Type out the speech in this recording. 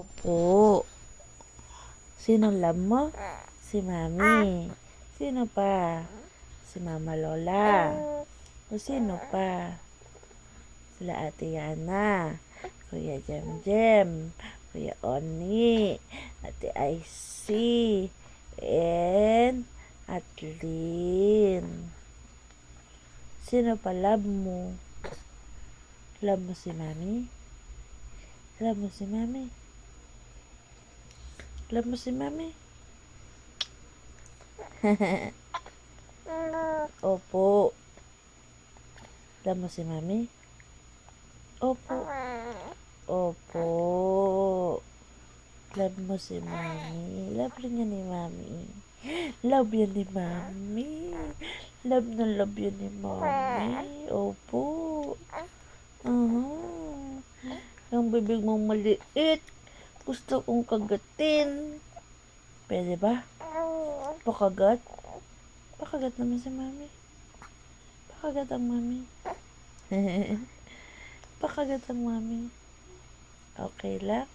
Opo. Sino love mo? Si Mami. Sino pa? Si Mama Lola. O sino pa? Sila Ate Yana, Kuya Jem, Kuya Oni, Ate Icy, and Atlin. Sino pa love mo? Love mo si Mami? Love mo si Mami? Love mo si Mami? Opo. Love mo si Mami? Opo. Opo. Love mo si Mami. Love rin yan ni Mami. Love yan ni Mami. Love na love yan ni Mami. Opo. Yung bibig mong maliit. Gusto kong kagatin. Pwede ba? Pakagat? Pakagat naman si Mami. Pakagat ang Mami. Pakagat ang Mami. Okay lang?